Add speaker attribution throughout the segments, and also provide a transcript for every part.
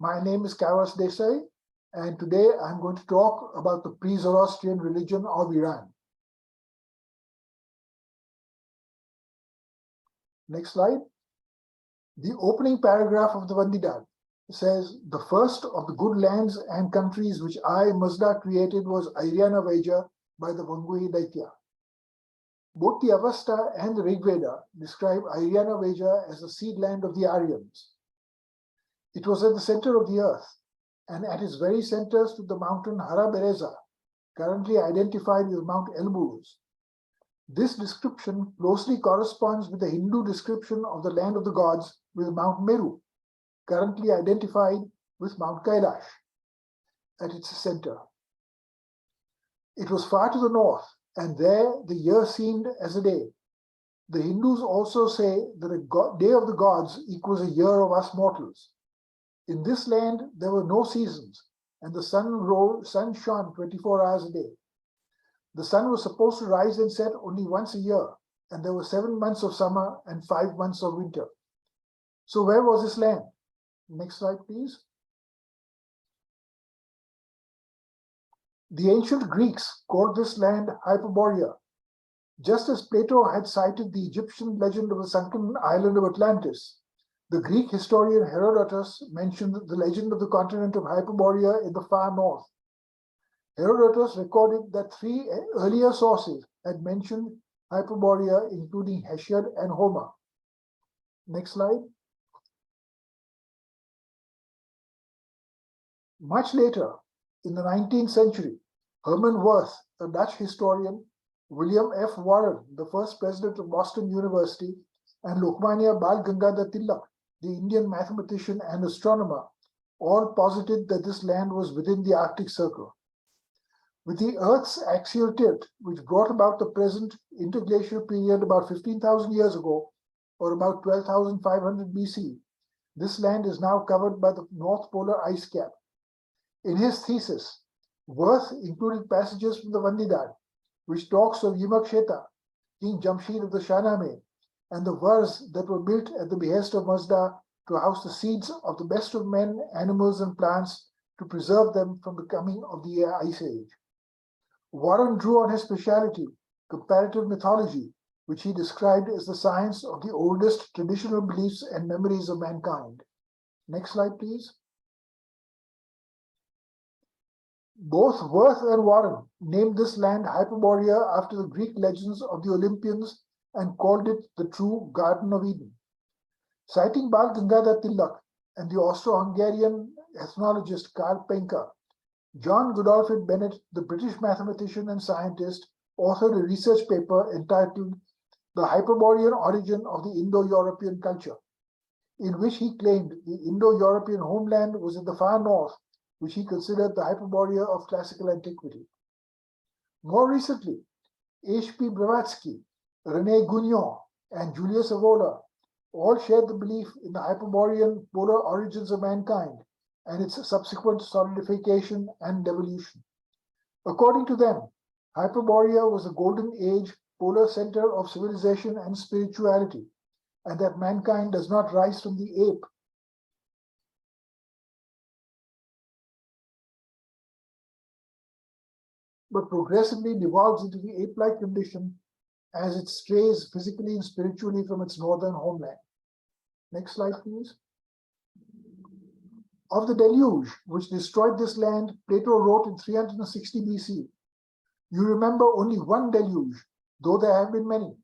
Speaker 1: My name is Cawas Desai, and today I'm going to talk about the pre-Zoroastrian religion of Iran. Next slide. The opening paragraph of the Vandidad says, the first of the good lands and countries which I, Mazda, created was Aryan by the Vangui Daitya. Both the Avesta and the Rigveda describe Aryan as the seed land of the Aryans. It was at the center of the earth, and at its very center stood the mountain Hyperborea, currently identified with Mount Elbrus. This description closely corresponds with the Hindu description of the land of the gods with Mount Meru, currently identified with Mount Kailash at its center. It was far to the north, and there the year seemed as a day. The Hindus also say that a day of the gods equals a year of us mortals. In this land, there were no seasons, and the sun shone 24 hours a day. The sun was supposed to rise and set only once a year, and there were 7 months of summer and 5 months of winter. So where was this land? Next slide, please. The ancient Greeks called this land Hyperborea, just as Plato had cited the Egyptian legend of the sunken island of Atlantis. The Greek historian Herodotus mentioned the legend of the continent of Hyperborea in the far north. Herodotus recorded that 3 earlier sources had mentioned Hyperborea, including Hesiod and Homer. Next slide. Much later, in the 19th century, Herman Wirth, a Dutch historian, William F. Warren, the first president of Boston University, and Lokmanya Bal Gangadhar Tilak, the Indian mathematician and astronomer, all posited that this land was within the Arctic Circle. With the Earth's axial tilt, which brought about the present interglacial period about 15,000 years ago, or about 12,500 BC, this land is now covered by the North Polar ice cap. In his thesis, Wirth included passages from the Vandidad, which talks of Yima, King Jamshid of the Shahnameh, and the Vars that were built at the behest of Mazda to house the seeds of the best of men, animals, and plants to preserve them from the coming of the Ice Age. Warren drew on his specialty, comparative mythology, which he described as the science of the oldest traditional beliefs and memories of mankind. Next slide, please. Both Wirth and Warren named this land Hyperborea after the Greek legends of the Olympians and called it the true Garden of Eden. Citing Bal Gangadhar Tilak and the Austro-Hungarian ethnologist Karl Penka, John Godolphin Bennett, the British mathematician and scientist, authored a research paper entitled The Hyperborean Origin of the Indo-European Culture, in which he claimed the Indo-European homeland was in the far north, which he considered the Hyperborea of classical antiquity. More recently, H.P. Blavatsky, René Gugnon, and Julius Evola all shared the belief in the Hyperborean polar origins of mankind and its subsequent solidification and devolution. According to them, Hyperborea was the golden age polar center of civilization and spirituality, and that mankind does not rise from the ape, but progressively devolves into the ape-like condition as it strays physically and spiritually from its northern homeland. Next slide, please. Of the deluge, which destroyed this land, Plato wrote in 360 BC, "You remember only one deluge, though there have been many.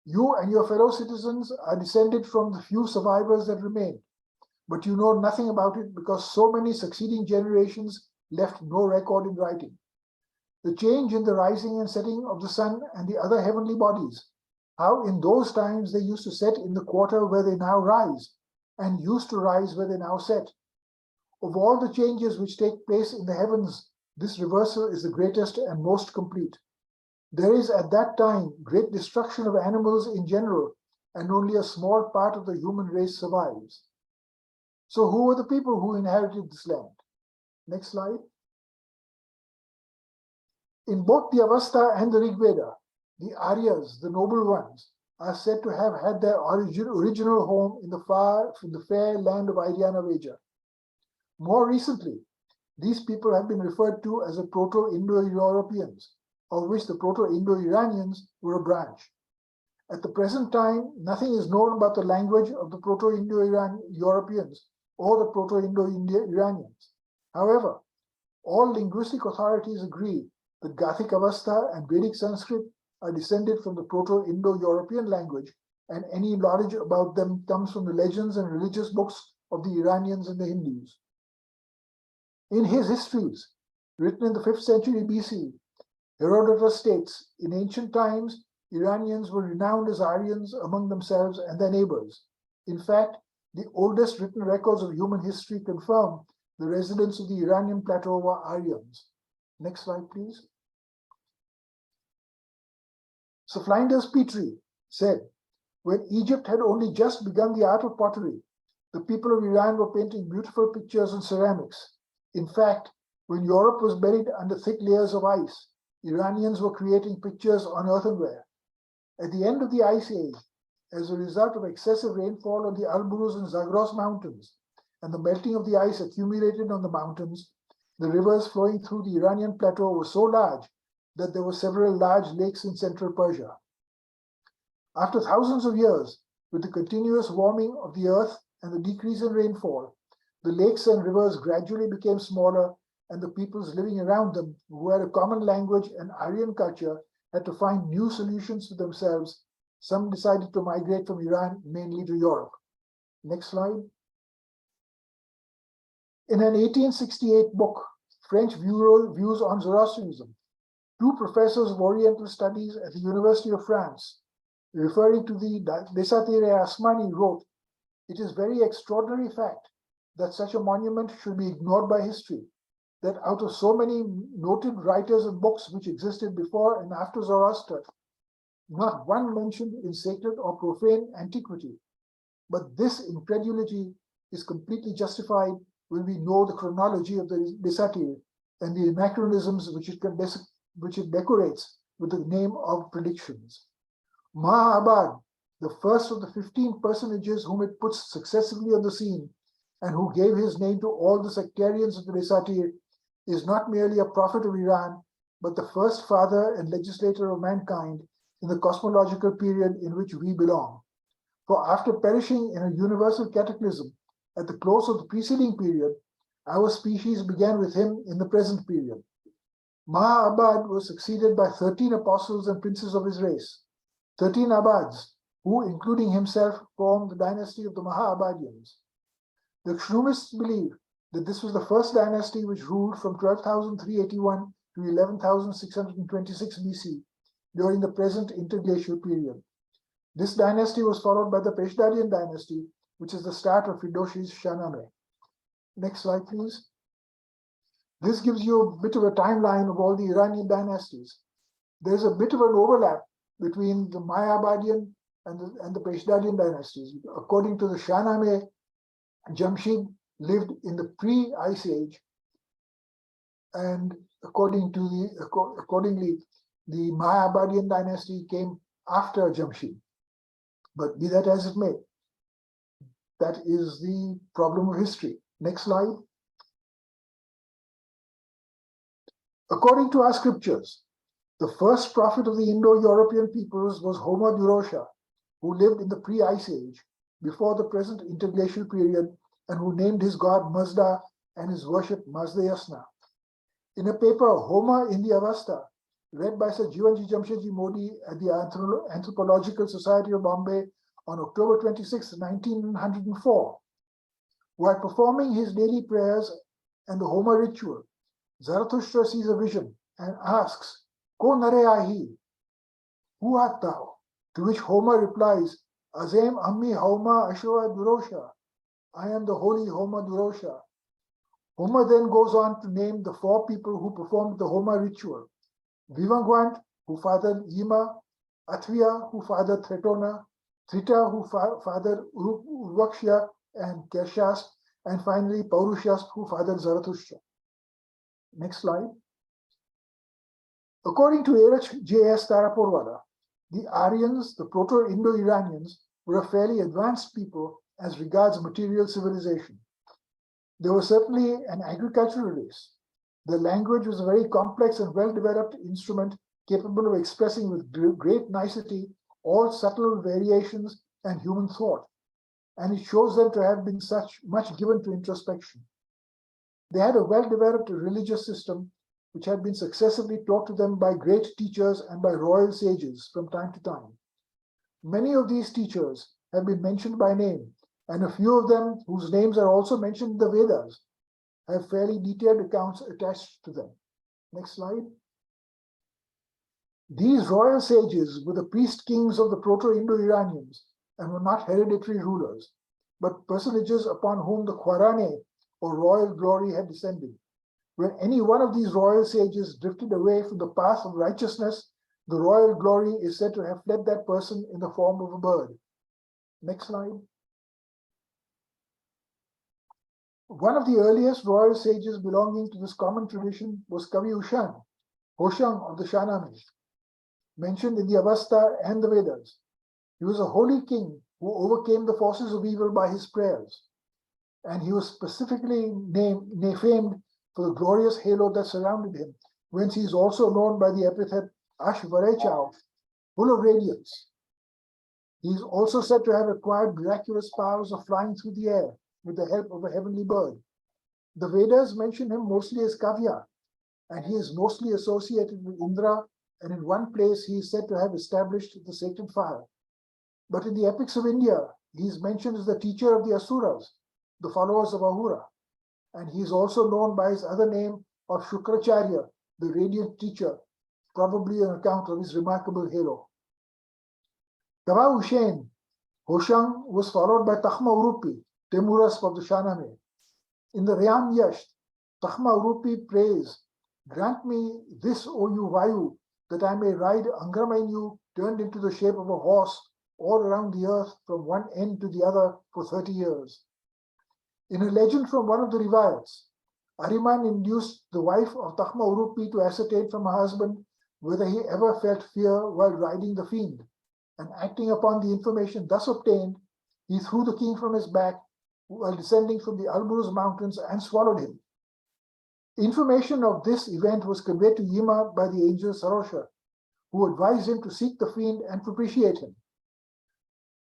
Speaker 1: You and your fellow citizens are descended from the few survivors that remain, but you know nothing about it because so many succeeding generations left no record in writing. The change in the rising and setting of the sun and the other heavenly bodies, how in those times they used to set in the quarter where they now rise, and used to rise where they now set. Of all the changes which take place in the heavens, this reversal is the greatest and most complete. There is at that time great destruction of animals in general, and only a small part of the human race survives." So who were the people who inherited this land? Next slide. In both the Avesta and the Rigveda, the Aryas, the noble ones, are said to have had their original home in the fair land of Aryan. More recently, these people have been referred to as the Proto-Indo-Europeans, of which the Proto-Indo-Iranians were a branch. At the present time, nothing is known about the language of the Proto-Indo-Europeans or the Proto-Indo-Iranians. However, all linguistic authorities agree that Gathic Avesta and Vedic Sanskrit are descended from the Proto-Indo-European language, and any knowledge about them comes from the legends and religious books of the Iranians and the Hindus. In his histories, written in the 5th century BC, Herodotus states, in ancient times, Iranians were renowned as Aryans among themselves and their neighbors. In fact, the oldest written records of human history confirm the residents of the Iranian plateau were Aryans. Next slide, please. Sir Flinders Petrie said, when Egypt had only just begun the art of pottery, the people of Iran were painting beautiful pictures on ceramics. In fact, when Europe was buried under thick layers of ice, Iranians were creating pictures on earthenware. At the end of the Ice Age, as a result of excessive rainfall on the Alborz and Zagros mountains, and the melting of the ice accumulated on the mountains, the rivers flowing through the Iranian plateau were so large that there were several large lakes in central Persia. After thousands of years, with the continuous warming of the earth and the decrease in rainfall, the lakes and rivers gradually became smaller, and the peoples living around them, who had a common language and Aryan culture, had to find new solutions for themselves. Some decided to migrate from Iran, mainly to Europe. Next slide. In an 1868 book, French Views on Zoroastrianism, two professors of Oriental Studies at the University of France, referring to the Desai Asmani, wrote, "It is very extraordinary fact that such a monument should be ignored by history, that out of so many noted writers and books which existed before and after Zoroaster, not one mentioned in sacred or profane antiquity. But this incredulity is completely justified when we know the chronology of the Desai and the anachronisms which it decorates with the name of predictions. Mahabad, the first of the 15 personages whom it puts successively on the scene, and who gave his name to all the sectarians of the Desai, is not merely a prophet of Iran, but the first father and legislator of mankind in the cosmological period in which we belong. For after perishing in a universal cataclysm at the close of the preceding period, our species began with him in the present period. Mahabad was succeeded by 13 apostles and princes of his race, 13 Abads, who, including himself, formed the dynasty of the Mahabadians. The Shrumists believe that this was the first dynasty which ruled from 12,381 to 11,626 BC during the present interglacial period. This dynasty was followed by the Peshdarian dynasty, which is the start of Ferdowsi's Shahnameh. Next slide, please. This gives you a bit of a timeline of all the Iranian dynasties. There's a bit of an overlap between the Mayabadian and the Peshdarian dynasties. According to the Shahnameh, Jamshid lived in the pre-Ice Age, and accordingly, the Mayabadian dynasty came after Jamshid. But be that as it may, that is the problem of history. Next slide. According to our scriptures, the first prophet of the Indo-European peoples was Homer Durosha, who lived in the pre-Ice Age, before the present interglacial period, and who named his god Mazda and his worship Mazda Yasna. In a paper, Homer in the Avesta, read by Sir Jivanji Jamshedji Modi at the Anthropological Society of Bombay on October 26, 1904, while performing his daily prayers and the Homer ritual, Zarathustra sees a vision and asks, Ko nare ahi? Who art thou? To which Homer replies, Azem Ammi Hauma Ashwa Durosha. I am the holy Homer Durosha. Homer then goes on to name the 4 people who performed the Homer ritual. Vivangwant, who fathered Yima, Athviya, who fathered Tretona, Trita, who fathered Urvaksha and Kershasp, and finally Paurushasp, who fathered Zarathustra. Next slide. According to Erich J.S. Taraporwala, the Aryans, the Proto-Indo-Iranians, were a fairly advanced people as regards material civilization. They were certainly an agricultural race. Their language was a very complex and well-developed instrument capable of expressing with great nicety all subtle variations and human thought, and it shows them to have been much given to introspection. They had a well-developed religious system which had been successively taught to them by great teachers and by royal sages from time to time. Many of these teachers have been mentioned by name, and a few of them, whose names are also mentioned in the Vedas, have fairly detailed accounts attached to them. Next slide. These royal sages were the priest kings of the Proto-Indo-Iranians and were not hereditary rulers, but personages upon whom the Khwarane or royal glory had descended. When any one of these royal sages drifted away from the path of righteousness, the royal glory is said to have fled that person in the form of a bird. Next slide. One of the earliest royal sages belonging to this common tradition was Kavi Ushan, Hoshang of the Shahnameh, mentioned in the Avesta and the Vedas. He was a holy king who overcame the forces of evil by his prayers, and he was specifically famed for the glorious halo that surrounded him, whence he is also known by the epithet Ashvarechao, full of radiance. He is also said to have acquired miraculous powers of flying through the air with the help of a heavenly bird. The Vedas mention him mostly as Kavya, and he is mostly associated with Indra, and in one place he is said to have established the sacred fire. But in the epics of India, he is mentioned as the teacher of the Asuras, the followers of Ahura, and he is also known by his other name of Shukracharya, the radiant teacher, probably on account of his remarkable halo. Kava Ushen, Hoshang, was followed by Takhma Urupi, Temuras of the Shahnameh. In the Rayam Yash, Takhma Urupi prays, "Grant me this, O you Vayu, that I may ride Angramainu turned into the shape of a horse all around the earth from one end to the other for 30 years. In a legend from one of the Rivayats, Aryan induced the wife of Takhma Urupi to ascertain from her husband whether he ever felt fear while riding the fiend, and acting upon the information thus obtained, he threw the king from his back while descending from the Alburuz mountains and swallowed him. Information of this event was conveyed to Yima by the angel Sarosha, who advised him to seek the fiend and propitiate him.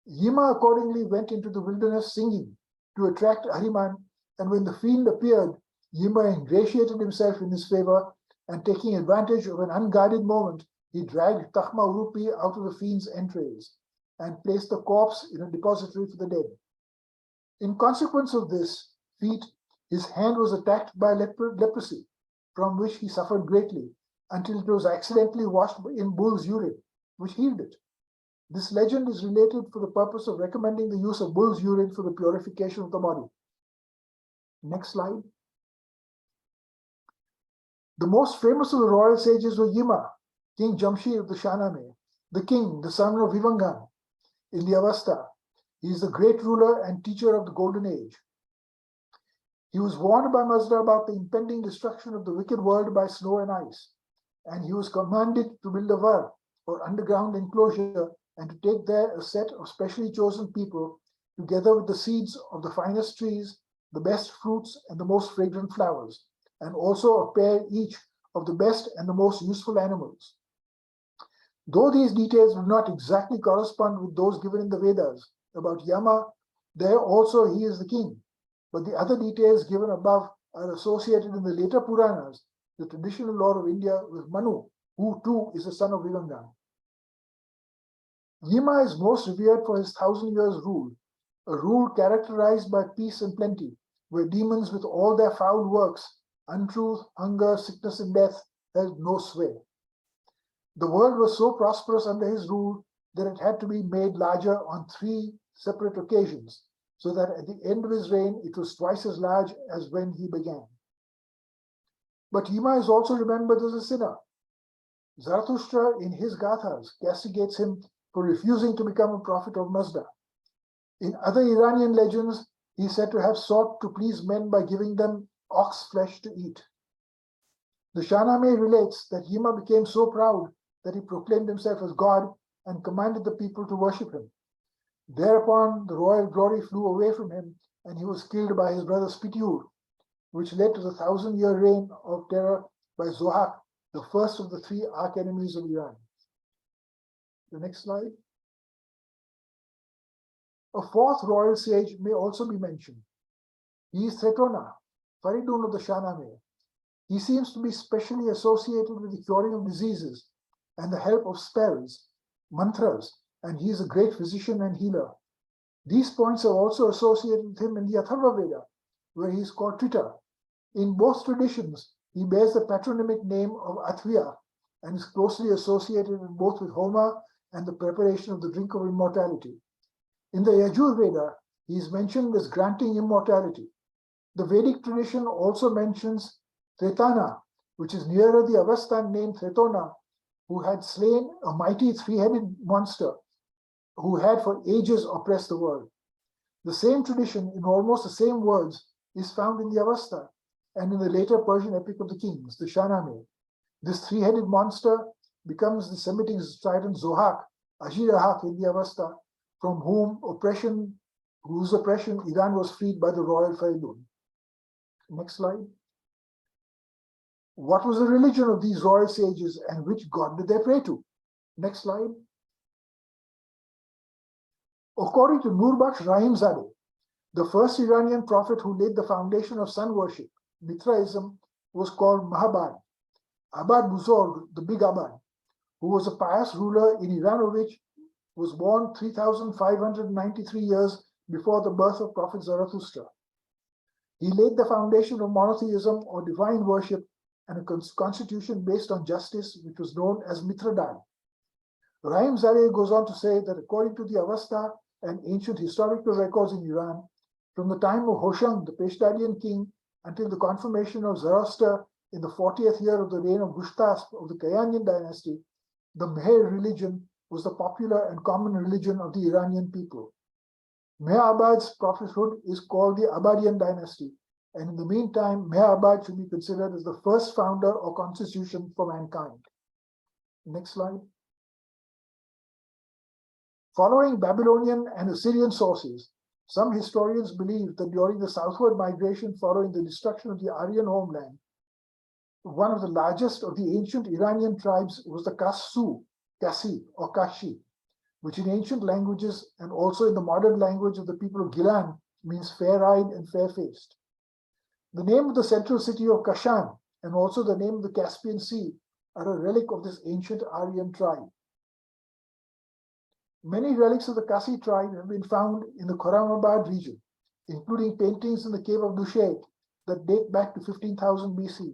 Speaker 1: Yima accordingly went into the wilderness singing to attract Ahriman, and when the fiend appeared, Yima ingratiated himself in his favor, and taking advantage of an unguarded moment, he dragged Takhma Urupi out of the fiend's entrails and placed the corpse in a depository for the dead. In consequence of this feat, his hand was attacked by leprosy, from which he suffered greatly, until it was accidentally washed in bull's urine, which healed it. This legend is related for the purpose of recommending the use of bull's urine for the purification of the body. Next slide. The most famous of the royal sages was Yima, King Jamshi of the Shahnameh, the king, the son of Vivangan. In the Avesta, he is the great ruler and teacher of the Golden Age. He was warned by Mazda about the impending destruction of the wicked world by snow and ice, and he was commanded to build a var, or underground enclosure, and to take there a set of specially chosen people, together with the seeds of the finest trees, the best fruits, and the most fragrant flowers, and also a pair each of the best and the most useful animals. Though these details do not exactly correspond with those given in the Vedas about Yama, there also he is the king, but the other details given above are associated in the later Puranas, the traditional lore of India, with Manu, who too is the son of Vivangan. Yima is most revered for his 1,000 years rule, a rule characterized by peace and plenty, where demons with all their foul works, untruth, hunger, sickness, and death, held no sway. The world was so prosperous under his rule that it had to be made larger on 3 separate occasions, so that at the end of his reign it was twice as large as when he began. But Yima is also remembered as a sinner. Zarathustra in his Gathas castigates him for refusing to become a prophet of Mazda. In other Iranian legends, he is said to have sought to please men by giving them ox flesh to eat. The Shahnameh relates that Yima became so proud that he proclaimed himself as God and commanded the people to worship him. Thereupon, the royal glory flew away from him, and he was killed by his brother Spitiur which led to the 1,000-year reign of terror by Zohak, the first of the 3 arch-enemies of Iran. The next slide. A 4th royal sage may also be mentioned. He is Thetona, Faridun of the Shahnameh. He seems to be specially associated with the curing of diseases and the help of spells, mantras, and he is a great physician and healer. These points are also associated with him in the Atharva Veda, where he is called Trita. In both traditions, he bears the patronymic name of Athvya and is closely associated both with Homa and the preparation of the drink of immortality. In the Yajur Veda, he is mentioned as granting immortality. The Vedic tradition also mentions Tretana, which is nearer the Avestan name Tretona, who had slain a mighty 3-headed monster who had for ages oppressed the world. The same tradition, in almost the same words, is found in the Avesta and in the later Persian epic of the kings, the Shahnameh. This 3-headed monster becomes the Semitic trident Zohak, Ajirahak in the Avesta, from whose oppression Iran was freed by the royal Faridun. Next slide. What was the religion of these royal sages and which god did they pray to? Next slide. According to Nurbakhsh Rahimzadeh, the first Iranian prophet who laid the foundation of sun worship, Mithraism, was called Mahabad, Abad Buzorg, the Big Abad, who was a pious ruler in Iranovich, was born 3,593 years before the birth of Prophet Zarathustra. He laid the foundation of monotheism or divine worship and a constitution based on justice, which was known as Mithradad. Rahimzadeh goes on to say that according to the Avesta and ancient historical records in Iran, from the time of Hoshang, the Peshtadian king, until the confirmation of Zoroaster in the 40th year of the reign of Gushtasp of the Kayanian dynasty, the Meher religion was the popular and common religion of the Iranian people. Mehabad's prophethood is called the Abadian dynasty, and in the meantime, Mehabad should be considered as the first founder or constitution for mankind. Next slide. Following Babylonian and Assyrian sources, some historians believe that during the southward migration following the destruction of the Aryan homeland, one of the largest of the ancient Iranian tribes was the Kasi or Kashi, which in ancient languages and also in the modern language of the people of Gilan means fair-eyed and fair-faced. The name of the central city of Kashan and also the name of the Caspian Sea are a relic of this ancient Aryan tribe. Many relics of the Kasi tribe have been found in the Khorramabad region, including paintings in the cave of Dushet that date back to 15,000 BC.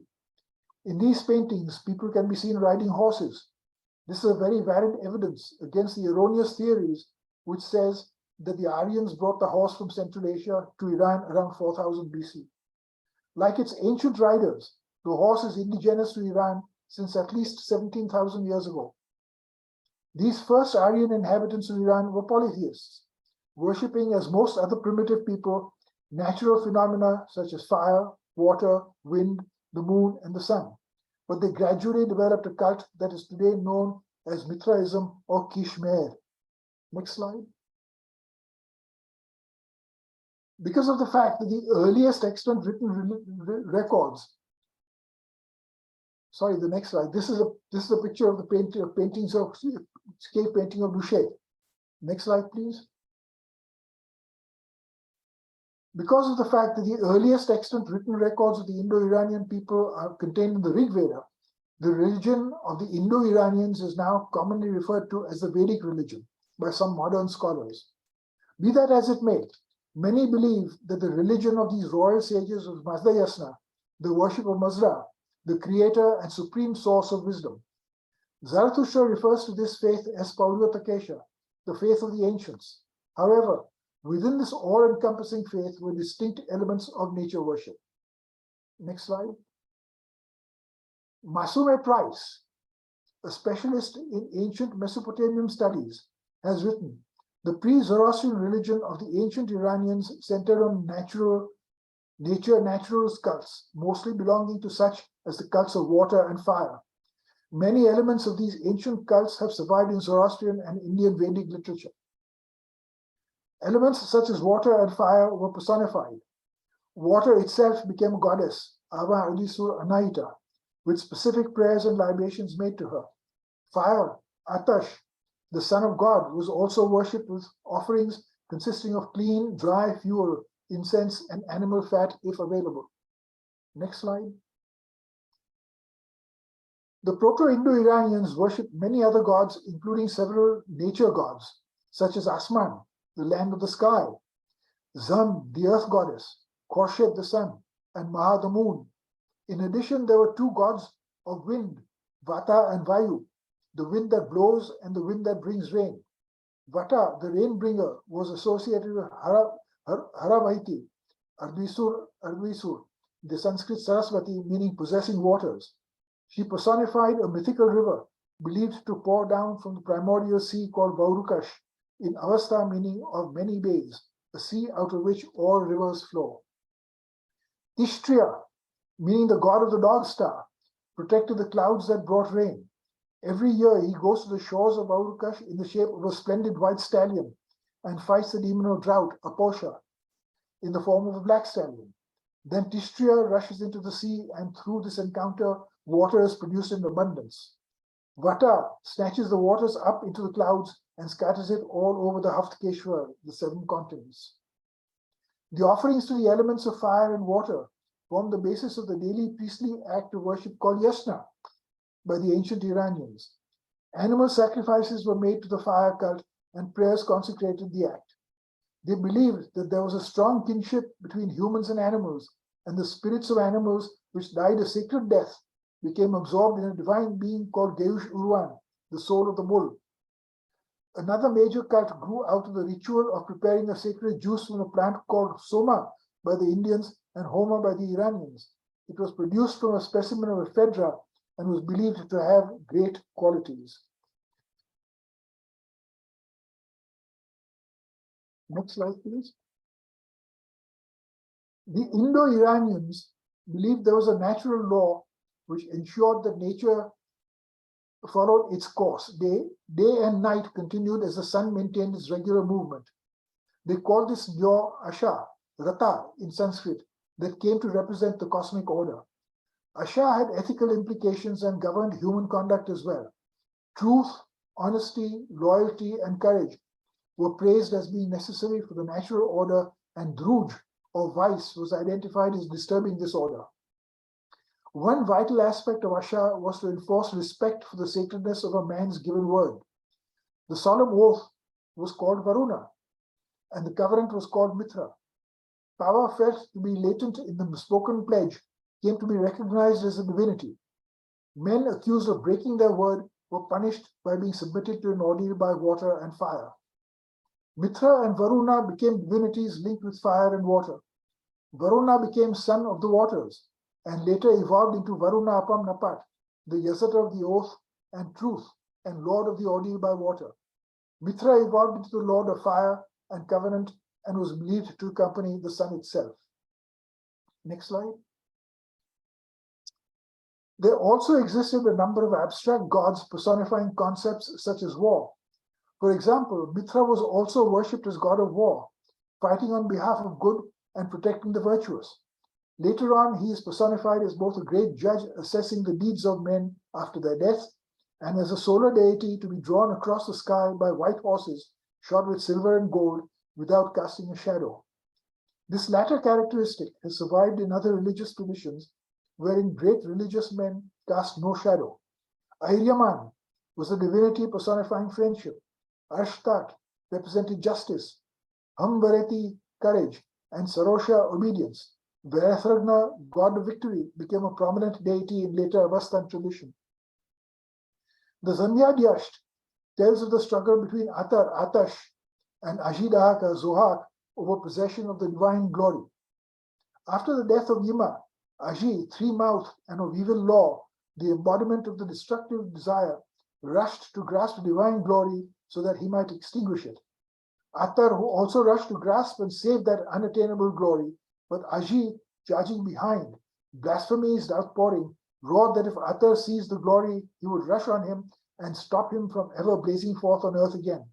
Speaker 1: In these paintings, people can be seen riding horses. This is a very valid evidence against the erroneous theories which says that the Aryans brought the horse from Central Asia to Iran around 4000 BC. Like its ancient riders, the horse is indigenous to Iran since at least 17,000 years ago. These first Aryan inhabitants of Iran were polytheists, worshipping, as most other primitive people, natural phenomena such as fire, water, wind, the moon, and the sun. But they gradually developed a cult that is today known as Mithraism or Kishmer. Next slide. Because of the fact that the earliest extant written records, sorry, the next slide. This is a picture of the paintings of cave painting of Dushet. Next slide, please. Because of the fact that the earliest extant written records of the Indo-Iranian people are contained in the Rig Veda, the religion of the Indo-Iranians is now commonly referred to as the Vedic religion by some modern scholars. Be that as it may, many believe that the religion of these royal sages was Mazda Yasna, the worship of Mazda, the creator and supreme source of wisdom. Zarathustra refers to this faith as Pauryatakesha, the faith of the ancients. However, within this all-encompassing faith were distinct elements of nature worship. Next slide. Masume Price, a specialist in ancient Mesopotamian studies, has written, the pre-Zoroastrian religion of the ancient Iranians centered on natural cults, mostly belonging to such as the cults of water and fire. Many elements of these ancient cults have survived in Zoroastrian and Indian Vedic literature. Elements such as water and fire were personified. Water itself became a goddess, Ava Adisur Anaita, with specific prayers and libations made to her. Fire, Atash, the son of God, was also worshipped with offerings consisting of clean, dry fuel, incense, and animal fat if available. Next slide. The Proto-Indo-Iranians worshipped many other gods, including several nature gods, such as Asman, the land of the sky, Zam, the earth goddess, Khorshid, the sun, and Maha, the moon. In addition, there were two gods of wind, Vata and Vayu, the wind that blows and the wind that brings rain. Vata, the rain bringer, was associated with Haravahiti, Ardvisur, the Sanskrit Saraswati, meaning possessing waters. She personified a mythical river believed to pour down from the primordial sea called Vaurukash, in Avastha, meaning of many bays, a sea out of which all rivers flow. Tishtria, meaning the god of the dog star, protected the clouds that brought rain. Every year he goes to the shores of Vaurukash in the shape of a splendid white stallion and fights the demon of drought, Aposha, in the form of a black stallion. Then Tishtria rushes into the sea, and through this encounter, water is produced in abundance. Vata snatches the waters up into the clouds and scatters it all over the Haftkeshwar, the 7 continents. The offerings to the elements of fire and water form the basis of the daily priestly act of worship called Yasna by the ancient Iranians. Animal sacrifices were made to the fire cult and prayers consecrated the act. They believed that there was a strong kinship between humans and animals, and the spirits of animals which died a sacred death became absorbed in a divine being called Geush Urwan, the soul of the bull. Another major cult grew out of the ritual of preparing a sacred juice from a plant called Soma by the Indians and Homa by the Iranians. It was produced from a specimen of ephedra and was believed to have great qualities. Next slide, please. The Indo-Iranians believed there was a natural law which ensured that nature followed its course. Day and night continued as the sun maintained its regular movement. They called this law Asha, Rata in Sanskrit, that came to represent the cosmic order. Asha had ethical implications and governed human conduct as well. Truth, honesty, loyalty, and courage were praised as being necessary for the natural order, and druj, or vice, was identified as disturbing this order. One vital aspect of Asha was to enforce respect for the sacredness of a man's given word. The solemn oath was called Varuna, and the covenant was called Mithra. Power felt to be latent in the spoken pledge came to be recognized as a divinity. Men accused of breaking their word were punished by being submitted to an ordeal by water and fire. Mithra and Varuna became divinities linked with fire and water. Varuna became son of the waters, and later evolved into Varuna Apam Napat, the usurper of the oath and truth, and lord of the ordeal by water. Mithra evolved into the lord of fire and covenant, and was believed to accompany the sun itself. Next slide. There also existed a number of abstract gods personifying concepts such as war. For example, Mithra was also worshipped as god of war, fighting on behalf of good and protecting the virtuous. Later on, he is personified as both a great judge assessing the deeds of men after their death, and as a solar deity to be drawn across the sky by white horses shod with silver and gold without casting a shadow. This latter characteristic has survived in other religious traditions, wherein great religious men cast no shadow. Aryan was a divinity personifying friendship. Arshtat represented justice. Hamvareti, courage, and Sarosha, obedience. Varathragna, god of victory, became a prominent deity in later Avastan tradition. The Zanyadyasht tells of the struggle between Atar, Atash, and Ajidahaka, Zohak, over possession of the divine glory. After the death of Yima, Aji, three-mouthed and of evil law, the embodiment of the destructive desire, rushed to grasp divine glory so that he might extinguish it. Atar, who also rushed to grasp and save that unattainable glory, but Aji, charging behind, blasphemous outpouring, roared that if Atar seized the glory, he would rush on him and stop him from ever blazing forth on earth again.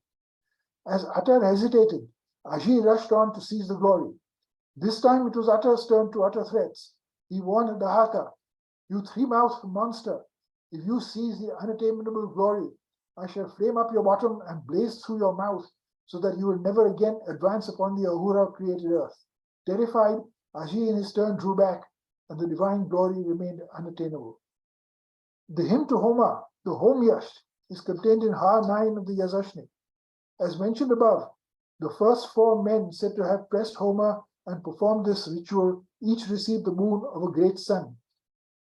Speaker 1: As Atar hesitated, Aji rushed on to seize the glory. This time it was Utter's turn to utter threats. He warned Dahaka, "You three-mouthed monster, if you seize the unattainable glory, I shall flame up your bottom and blaze through your mouth, so that you will never again advance upon the Ahura created earth." Terrified, Aji in his turn drew back, and the divine glory remained unattainable. The hymn to Homa, the Hom Yash, is contained in Har 9 of the Yazashnik. As mentioned above, the first four men said to have pressed Homa and performed this ritual each received the boon of a great son.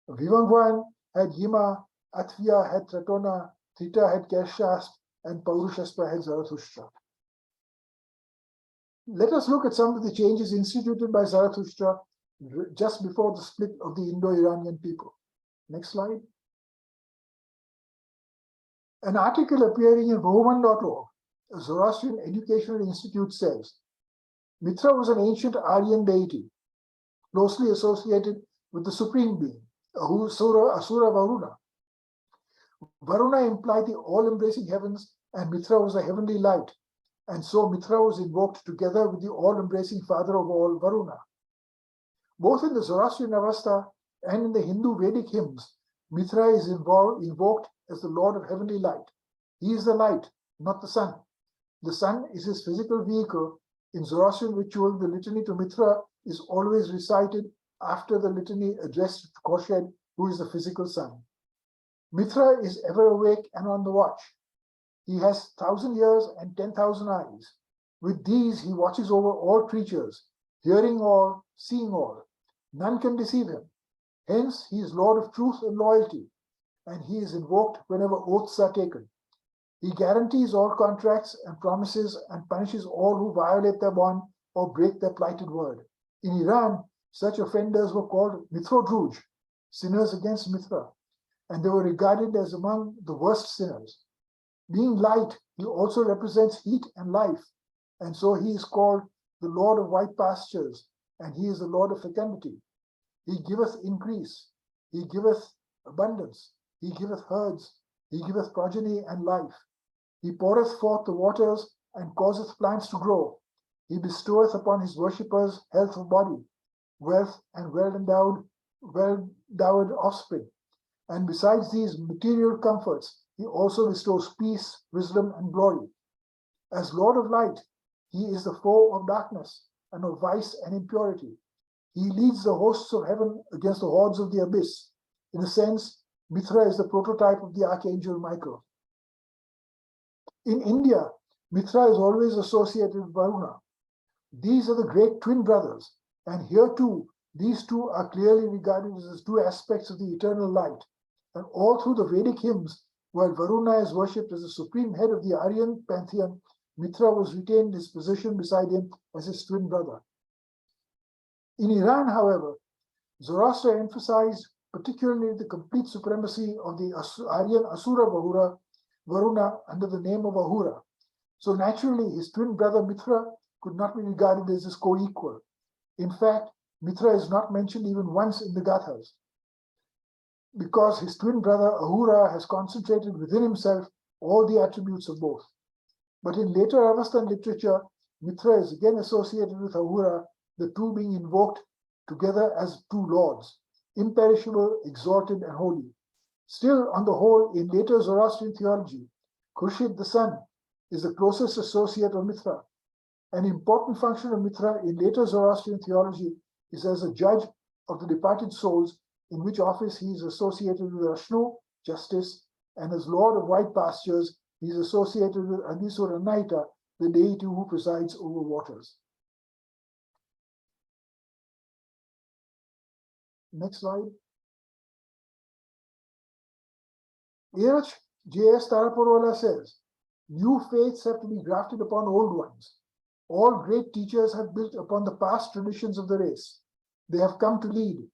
Speaker 1: Vivangwan had Yima, Atvya had Tratona, Trita had Kershasp, and Paurushaspa had Zarathustra. Let us look at some of the changes instituted by Zarathustra just before the split of the Indo-Iranian people. Next slide. An article appearing in Roman.org, a Zoroastrian educational institute, says, Mithra was an ancient Aryan deity, closely associated with the supreme being, Asura Varuna. Varuna implied the all-embracing heavens, and Mithra was a heavenly light, and so Mithra was invoked together with the all-embracing father of all, Varuna. Both in the Zoroastrian Avesta and in the Hindu Vedic hymns, Mithra is invoked as the Lord of heavenly light. He is the light, not the sun. The sun is his physical vehicle. In Zoroastrian ritual, the litany to Mithra is always recited after the litany addressed to Khorshid, who is the physical sun. Mithra is ever awake and on the watch. He has 1,000 ears and 10,000 eyes. With these, he watches over all creatures, hearing all, seeing all. None can deceive him. Hence, he is Lord of truth and loyalty, and he is invoked whenever oaths are taken. He guarantees all contracts and promises and punishes all who violate their bond or break their plighted word. In Iran, such offenders were called Mithrodruj, sinners against Mithra, and they were regarded as among the worst sinners. Being light, he also represents heat and life, and so he is called the Lord of white pastures, and he is the Lord of fecundity. He giveth increase, he giveth abundance, he giveth herds, he giveth progeny and life. He poureth forth the waters and causeth plants to grow. He bestoweth upon his worshippers health of body, wealth, and well-endowed offspring. And besides these material comforts, he also bestows peace, wisdom, and glory. As Lord of light, he is the foe of darkness and of vice and impurity. He leads the hosts of heaven against the hordes of the abyss. In a sense, Mithra is the prototype of the archangel Michael. In India, Mithra is always associated with Varuna. These are the great twin brothers, and here too, these two are clearly regarded as two aspects of the eternal light. And all through the Vedic hymns, while Varuna is worshipped as the supreme head of the Aryan pantheon, Mithra was retained his position beside him as his twin brother. In Iran, however, Zoroaster emphasized particularly the complete supremacy of the Aryan Asura Varuna under the name of Ahura. So naturally, his twin brother Mithra could not be regarded as his co-equal. In fact, Mithra is not mentioned even once in the Gathas, because his twin brother Ahura has concentrated within himself all the attributes of both. But in later Avestan literature, Mithra is again associated with Ahura, the two being invoked together as two lords, imperishable, exalted, and holy. Still, on the whole, in later Zoroastrian theology, Khurshid the sun is the closest associate of Mithra. An important function of Mithra in later Zoroastrian theology is as a judge of the departed souls, in which office he is associated with Ashnu, justice, and as Lord of white pastures, he is associated with Adisura Naita, the deity who presides over waters. Next slide. Erach J.S. Taraporwala says, new faiths have to be grafted upon old ones. All great teachers have built upon the past traditions of the race. They have come to lead.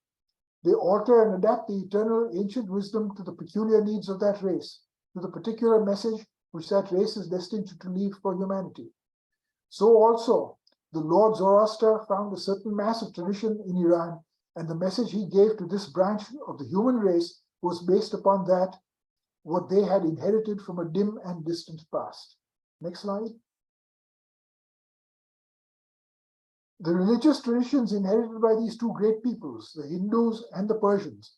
Speaker 1: They alter and adapt the eternal ancient wisdom to the peculiar needs of that race, to the particular message which that race is destined to leave for humanity. So also, the Lord Zoroaster found a certain mass of tradition in Iran, and the message he gave to this branch of the human race was based upon that, what they had inherited from a dim and distant past. Next slide. The religious traditions inherited by these two great peoples, the Hindus and the Persians,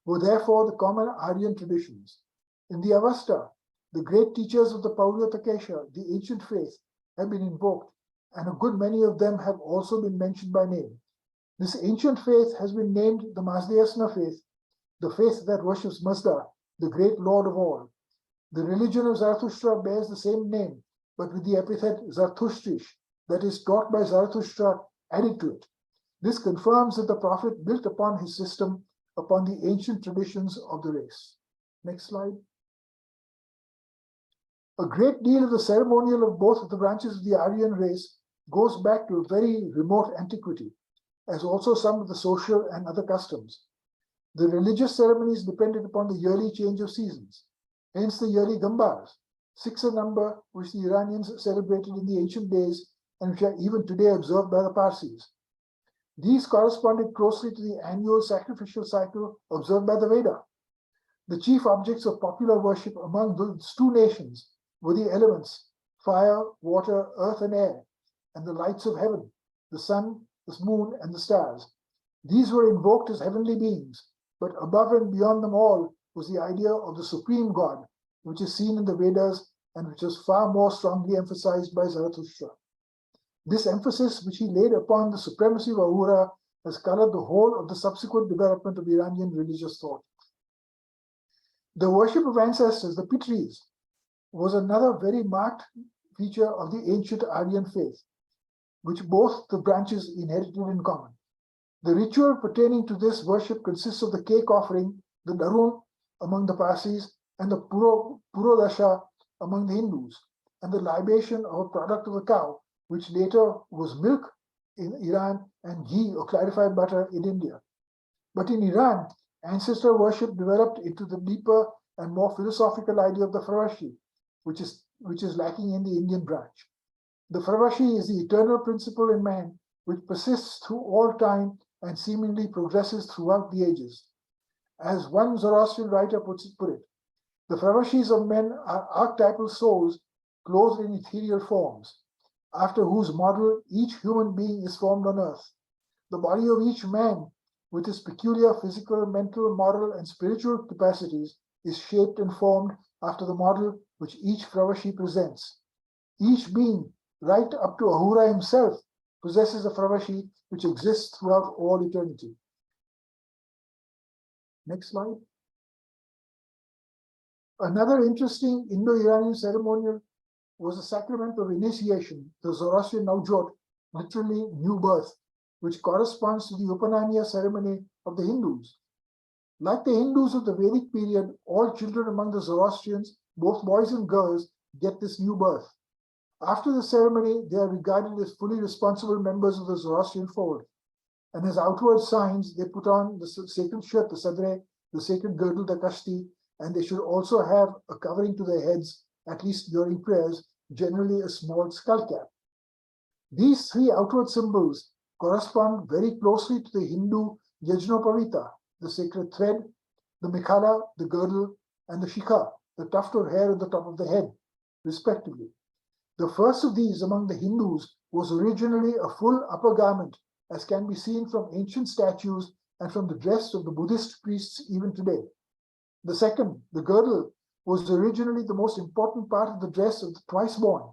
Speaker 1: were therefore the common Aryan traditions. In the Avesta, the great teachers of the Pauryatakesha, the ancient faith, have been invoked, and a good many of them have also been mentioned by name. This ancient faith has been named the Mazdayasna faith, the faith that worships Mazda, the great lord of all. The religion of Zarathustra bears the same name, but with the epithet Zarthushtrish, that is taught by Zarathustra, added to it. This confirms that the prophet built upon his system upon the ancient traditions of the race. Next slide. A great deal of the ceremonial of both of the branches of the Aryan race goes back to a very remote antiquity, as also some of the social and other customs. The religious ceremonies depended upon the yearly change of seasons, hence the yearly Gambars, 6 in number, which the Iranians celebrated in the ancient days and which are even today observed by the Parsis. These corresponded closely to the annual sacrificial cycle observed by the Veda. The chief objects of popular worship among those two nations were the elements, fire, water, earth, and air, and the lights of heaven, the sun, the moon, and the stars. These were invoked as heavenly beings, but above and beyond them all was the idea of the supreme God, which is seen in the Vedas and which is far more strongly emphasized by Zarathustra. This emphasis, which he laid upon the supremacy of Ahura, has colored the whole of the subsequent development of Iranian religious thought. The worship of ancestors, the Pitris, was another very marked feature of the ancient Aryan faith, which both the branches inherited in common. The ritual pertaining to this worship consists of the cake offering, the Darun among the Parsis, and the Purodasha among the Hindus, and the libation of a product of the cow, which later was milk in Iran and ghee or clarified butter in India. But in Iran, ancestor worship developed into the deeper and more philosophical idea of the Fravashi, which is lacking in the Indian branch. The Fravashi is the eternal principle in man, which persists through all time and seemingly progresses throughout the ages. As one Zoroastrian writer put it, the Fravashis of men are archetypal souls clothed in ethereal forms, after whose model each human being is formed on earth. The body of each man, with his peculiar physical, mental, moral, and spiritual capacities, is shaped and formed after the model which each Fravashi presents. Each being, right up to Ahura himself, possesses a Fravashi which exists throughout all eternity. Next slide. Another interesting Indo-Iranian ceremonial was the sacrament of initiation, the Zoroastrian Naujot, literally new birth, which corresponds to the Upananiya ceremony of the Hindus. Like the Hindus of the Vedic period, all children among the Zoroastrians, both boys and girls, get this new birth. After the ceremony, they are regarded as fully responsible members of the Zoroastrian fold, and as outward signs, they put on the sacred shirt, the sadre, the sacred girdle, the kashti, and they should also have a covering to their heads, at least during prayers, generally a small skull cap. These three outward symbols correspond very closely to the Hindu Yajnopavita, the sacred thread, the mikhala, the girdle, and the shikha, the tuft of hair on the top of the head, respectively. The first of these among the Hindus was originally a full upper garment, as can be seen from ancient statues and from the dress of the Buddhist priests even today. The second, the girdle, was originally the most important part of the dress of the twice-born.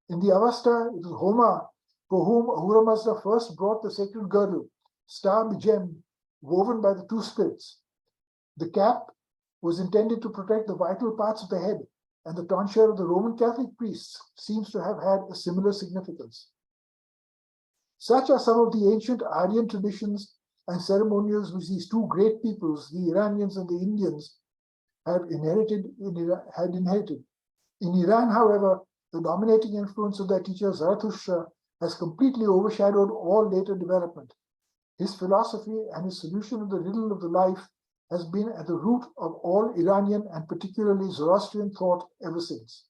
Speaker 1: In the Avesta, it was Homa, for whom Ahura Mazda first brought the sacred girdle, star gem, woven by the two spirits. The cap was intended to protect the vital parts of the head, and the tonsure of the Roman Catholic priests seems to have had a similar significance. Such are some of the ancient Aryan traditions and ceremonials which these two great peoples, the Iranians and the Indians, had inherited. In Iran, however, the dominating influence of their teacher Zarathustra has completely overshadowed all later development. His philosophy and his solution of the riddle of the life has been at the root of all Iranian and particularly Zoroastrian thought ever since.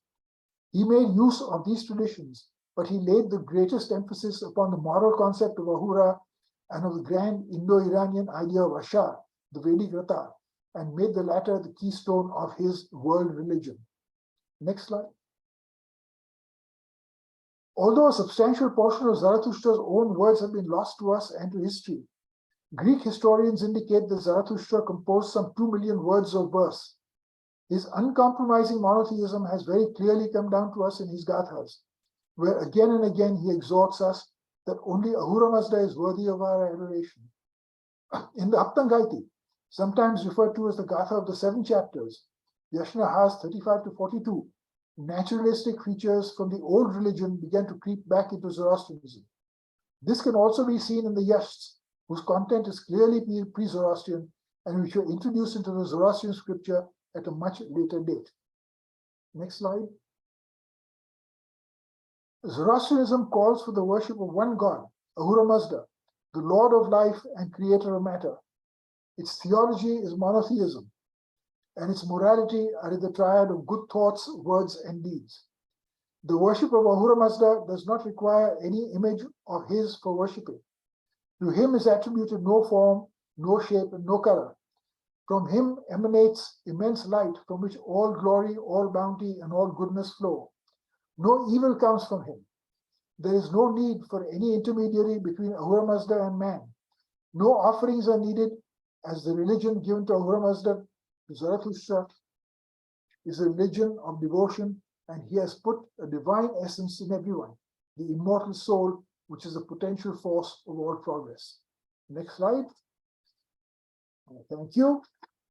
Speaker 1: He made use of these traditions, but he laid the greatest emphasis upon the moral concept of Ahura and of the grand Indo-Iranian idea of Ashar, the Vedic Rata, and made the latter the keystone of his world religion. Next slide. Although a substantial portion of Zarathustra's own words have been lost to us and to history, Greek historians indicate that Zarathustra composed some 2 million words of verse. His uncompromising monotheism has very clearly come down to us in his Gathas, where again and again he exhorts us that only Ahura Mazda is worthy of our adoration. In the Aptangaiti, sometimes referred to as the Gatha of the 7 chapters, Yashna has 35 to 42. Naturalistic features from the old religion began to creep back into Zoroastrianism. This can also be seen in the Yashts, whose content is clearly pre-Zoroastrian and which were introduced into the Zoroastrian scripture at a much later date. Next slide. Zoroastrianism calls for the worship of one God, Ahura Mazda, the Lord of life and creator of matter. Its theology is monotheism, and its morality are in the triad of good thoughts, words, and deeds. The worship of Ahura Mazda does not require any image of his for worshipping. To him is attributed no form, no shape, and no color. From him emanates immense light from which all glory, all bounty, and all goodness flow. No evil comes from him. There is no need for any intermediary between Ahura Mazda and man. No offerings are needed, as the religion given to Ahura Mazda, to Zarathustra, is a religion of devotion, and he has put a divine essence in everyone, the immortal soul, which is the potential force of all progress. Next slide. Thank you.